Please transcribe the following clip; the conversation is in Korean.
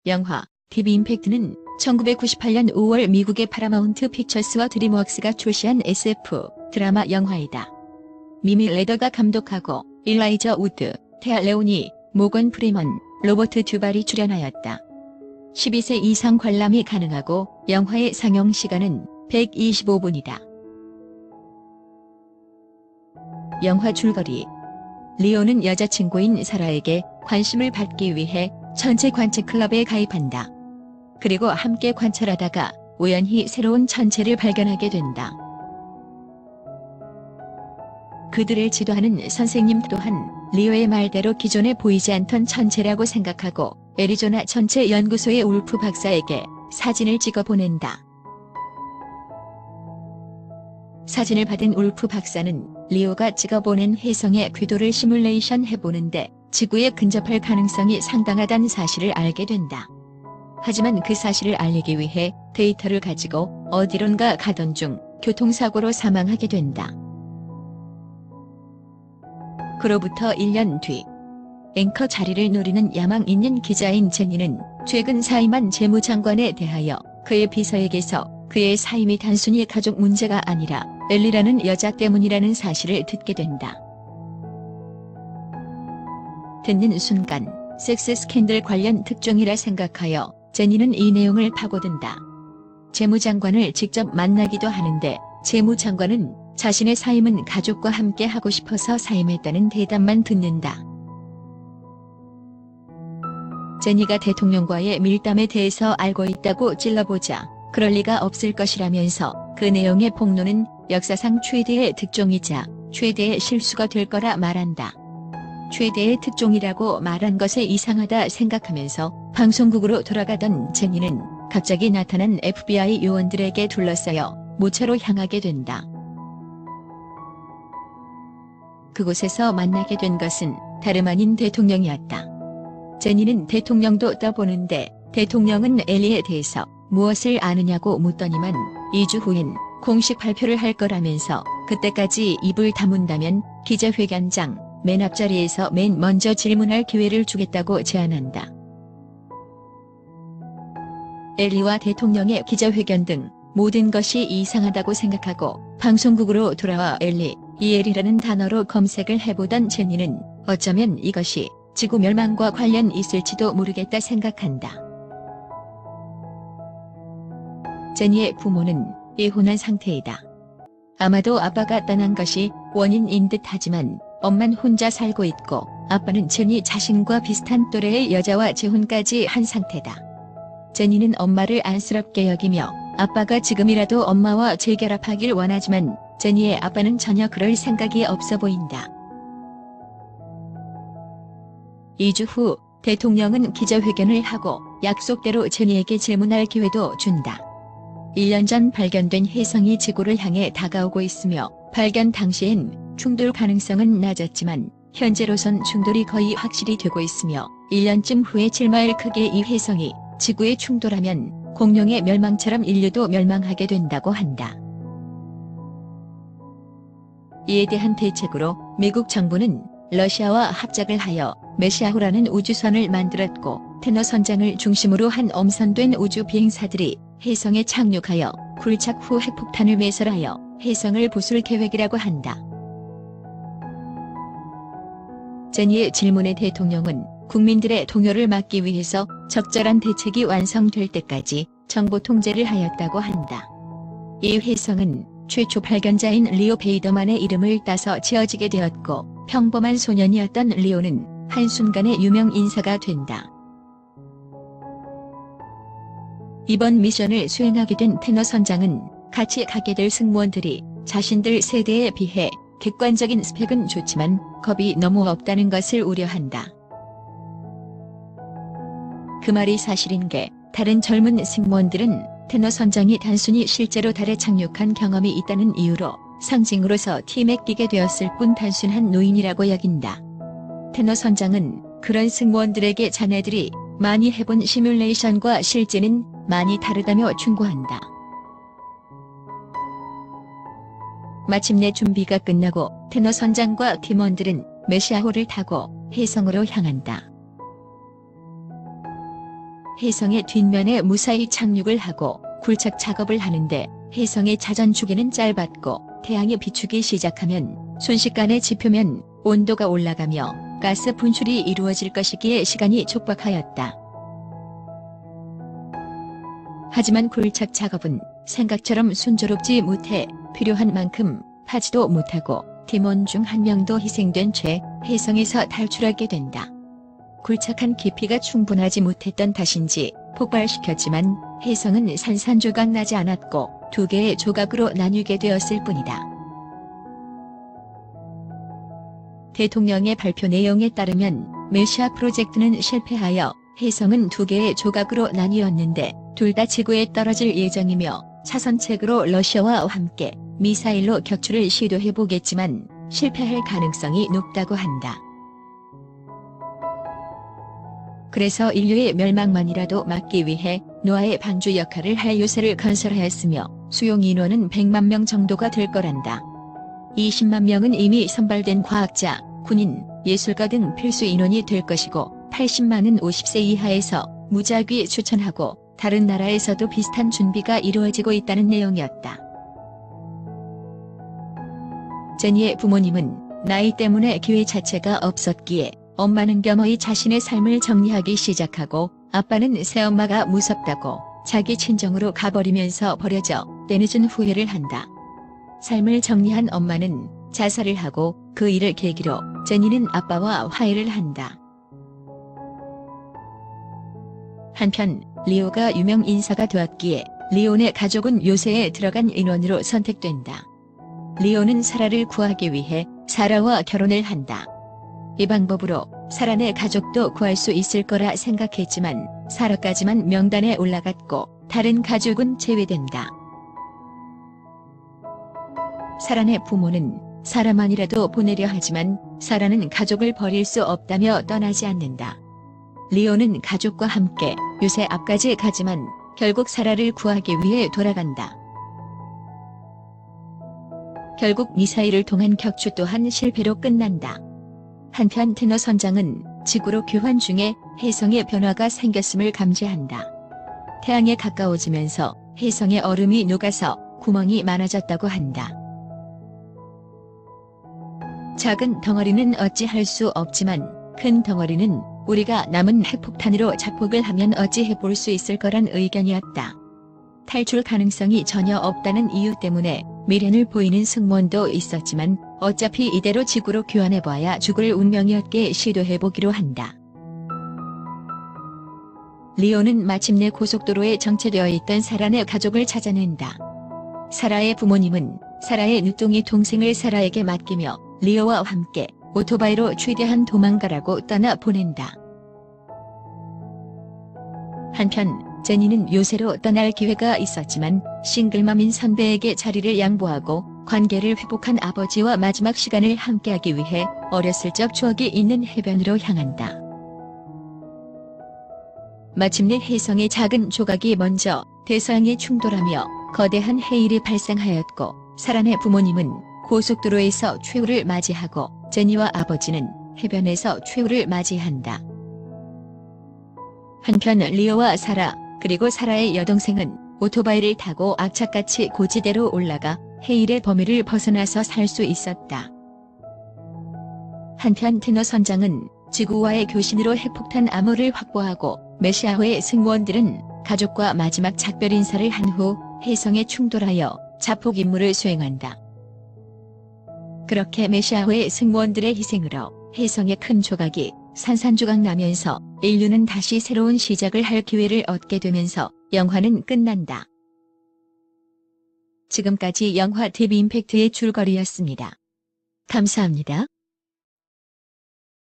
영화 딥 임팩트는 1998년 5월 미국의 파라마운트 픽처스와 드림웍스가 출시한 SF 드라마 영화이다. 미미 레더가 감독하고 일라이저 우드, 테아 레오니, 모건 프리먼, 로버트 듀발이 출연하였다. 12세 이상 관람이 가능하고 영화의 상영 시간은 125분이다. 영화 줄거리. 리오는 여자친구인 사라에게 관심을 받기 위해 천체 관측 클럽에 가입한다. 그리고 함께 관찰하다가 우연히 새로운 천체를 발견하게 된다. 그들을 지도하는 선생님 또한 리오의 말대로 기존에 보이지 않던 천체라고 생각하고 애리조나 천체 연구소의 울프 박사에게 사진을 찍어 보낸다. 사진을 받은 울프 박사는 리오가 찍어보낸 혜성의 궤도를 시뮬레이션 해보는데 지구에 근접할 가능성이 상당하다는 사실을 알게 된다. 하지만 그 사실을 알리기 위해 데이터를 가지고 어디론가 가던 중 교통사고로 사망하게 된다. 그로부터 1년 뒤 앵커 자리를 노리는 야망 있는 기자인 제니는 최근 사임한 재무장관에 대하여 그의 비서에게서 그의 사임이 단순히 가족 문제가 아니라 엘리라는 여자 때문이라는 사실을 듣게 된다. 듣는 순간 섹스 스캔들 관련 특종이라 생각하여 제니는 이 내용을 파고든다. 재무장관을 직접 만나기도 하는데 재무장관은 자신의 사임은 가족과 함께 하고 싶어서 사임했다는 대답만 듣는다. 제니가 대통령과의 밀담에 대해서 알고 있다고 찔러보자 그럴 리가 없을 것이라면서 그 내용의 폭로는 역사상 최대의 특종이자 최대의 실수가 될 거라 말한다. 최대의 특종이라고 말한 것에 이상하다 생각하면서 방송국으로 돌아가던 제니는 갑자기 나타난 FBI 요원들에게 둘러싸여 모처로 향하게 된다. 그곳에서 만나게 된 것은 다름 아닌 대통령이었다. 제니는 대통령도 떠보는데 대통령은 엘리에 대해서 무엇을 아느냐고 묻더니만 2주 후엔 공식 발표를 할 거라면서 그때까지 입을 다문다면 기자회견장 맨 앞자리에서 맨 먼저 질문할 기회를 주겠다고 제안한다. 엘리와 대통령의 기자회견 등 모든 것이 이상하다고 생각하고 방송국으로 돌아와 엘리, 이 엘리라는 단어로 검색을 해보던 제니는 어쩌면 이것이 지구 멸망과 관련 있을지도 모르겠다 생각한다. 제니의 부모는 이혼한 상태이다. 아마도 아빠가 떠난 것이 원인인 듯 하지만 엄만 혼자 살고 있고 아빠는 제니 자신과 비슷한 또래의 여자와 재혼까지 한 상태다. 제니는 엄마를 안쓰럽게 여기며 아빠가 지금이라도 엄마와 재결합하길 원하지만 제니의 아빠는 전혀 그럴 생각이 없어 보인다. 2주 후 대통령은 기자회견을 하고 약속대로 제니에게 질문할 기회도 준다. 1년 전 발견된 혜성이 지구를 향해 다가오고 있으며 발견 당시엔 충돌 가능성은 낮았지만 현재로선 충돌이 거의 확실히 되고 있으며 1년쯤 후에 7마일 크기의 이 혜성이 지구에 충돌하면 공룡의 멸망처럼 인류도 멸망하게 된다고 한다. 이에 대한 대책으로 미국 정부는 러시아와 합작을 하여 메시아호라는 우주선을 만들었고 테너 선장을 중심으로 한 엄선된 우주 비행사들이 혜성에 착륙하여 굴착 후 핵폭탄을 매설하여 혜성을 부술 계획이라고 한다. 제니의 질문에 대통령은 국민들의 동요를 막기 위해서 적절한 대책이 완성될 때까지 정보 통제를 하였다고 한다. 이 혜성은 최초 발견자인 리오 베이더만의 이름을 따서 지어지게 되었고 평범한 소년이었던 리오는 한순간에 유명 인사가 된다. 이번 미션을 수행하게 된 테너 선장은 같이 가게 될 승무원들이 자신들 세대에 비해 객관적인 스펙은 좋지만 겁이 너무 없다는 것을 우려한다. 그 말이 사실인 게 다른 젊은 승무원들은 테너 선장이 단순히 실제로 달에 착륙한 경험이 있다는 이유로 상징으로서 팀에 끼게 되었을 뿐 단순한 노인이라고 여긴다. 테너 선장은 그런 승무원들에게 자네들이 많이 해본 시뮬레이션과 실제는 많이 다르다며 충고한다. 마침내 준비가 끝나고 테너 선장과 팀원들은 메시아호를 타고 혜성으로 향한다. 혜성의 뒷면에 무사히 착륙을 하고 굴착 작업을 하는데 혜성의 자전 주기는 짧았고 태양이 비추기 시작하면 순식간에 지표면 온도가 올라가며 가스 분출이 이루어질 것이기에 시간이 촉박하였다. 하지만 굴착 작업은 생각처럼 순조롭지 못해 필요한 만큼 하지도 못하고 팀원 중 한 명도 희생된 채 혜성에서 탈출하게 된다. 굴착한 깊이가 충분하지 못했던 탓인지 폭발시켰지만 혜성은 산산조각 나지 않았고 2개의 조각으로 나뉘게 되었을 뿐이다. 대통령의 발표 내용에 따르면 메시아 프로젝트는 실패하여 혜성은 2개의 조각으로 나뉘었는데 둘 다 지구에 떨어질 예정이며 차선책으로 러시아와 함께 미사일로 격추를 시도해보겠지만 실패할 가능성이 높다고 한다. 그래서 인류의 멸망만이라도 막기 위해 노아의 방주 역할을 할 요새를 건설하였으며 수용 인원은 100만 명 정도가 될 거란다. 20만 명은 이미 선발된 과학자, 군인, 예술가 등 필수 인원이 될 것이고 80만은 50세 이하에서 무작위 추천하고 다른 나라에서도 비슷한 준비가 이루어지고 있다는 내용이었다. 제니의 부모님은 나이 때문에 기회 자체가 없었기에 엄마는 겸허히 자신의 삶을 정리하기 시작하고 아빠는 새엄마가 무섭다고 자기 친정으로 가버리면서 버려져 때늦은 후회를 한다. 삶을 정리한 엄마는 자살을 하고 그 일을 계기로 제니는 아빠와 화해를 한다. 한편 리오가 유명 인사가 되었기에 리온의 가족은 요새에 들어간 인원으로 선택된다. 리오는 사라를 구하기 위해 사라와 결혼을 한다. 이 방법으로 사라의 가족도 구할 수 있을 거라 생각했지만 사라까지만 명단에 올라갔고 다른 가족은 제외된다. 사라의 부모는 사라만이라도 보내려 하지만 사라는 가족을 버릴 수 없다며 떠나지 않는다. 리오는 가족과 함께 요새 앞까지 가지만 결국 사라를 구하기 위해 돌아간다. 결국 미사일을 통한 격추 또한 실패로 끝난다. 한편 테너 선장은 지구로 교환 중에 혜성의 변화가 생겼음을 감지한다. 태양에 가까워지면서 혜성의 얼음이 녹아서 구멍이 많아졌다고 한다. 작은 덩어리는 어찌할 수 없지만 큰 덩어리는 우리가 남은 핵폭탄으로 자폭을 하면 어찌해볼 수 있을 거란 의견이었다. 탈출 가능성이 전혀 없다는 이유 때문에 미련을 보이는 승무원도 있었지만 어차피 이대로 지구로 교환해봐야 죽을 운명이었기에 시도해보기로 한다. 리오는 마침내 고속도로에 정체되어 있던 사라의 가족을 찾아낸다. 사라의 부모님은 사라의 늦둥이 동생을 사라에게 맡기며 리오와 함께 오토바이로 최대한 도망가라고 떠나 보낸다. 한편 제니는 요새로 떠날 기회가 있었지만 싱글맘인 선배에게 자리를 양보하고 관계를 회복한 아버지와 마지막 시간을 함께하기 위해 어렸을 적 추억이 있는 해변으로 향한다. 마침내 혜성의 작은 조각이 먼저 대서양에 충돌하며 거대한 해일이 발생하였고 사라의 부모님은 고속도로에서 최후를 맞이하고 제니와 아버지는 해변에서 최후를 맞이한다. 한편 리오와 사라 그리고 사라의 여동생은 오토바이를 타고 악착같이 고지대로 올라가 해일의 범위를 벗어나서 살 수 있었다. 한편 테너 선장은 지구와의 교신으로 핵폭탄 암호를 확보하고 메시아호의 승무원들은 가족과 마지막 작별 인사를 한 후 혜성에 충돌하여 자폭 임무를 수행한다. 그렇게 메시아호의 승무원들의 희생으로 혜성의 큰 조각이 산산조각 나면서 인류는 다시 새로운 시작을 할 기회를 얻게 되면서 영화는 끝난다. 지금까지 영화 데뷔 임팩트의 줄거리였습니다. 감사합니다.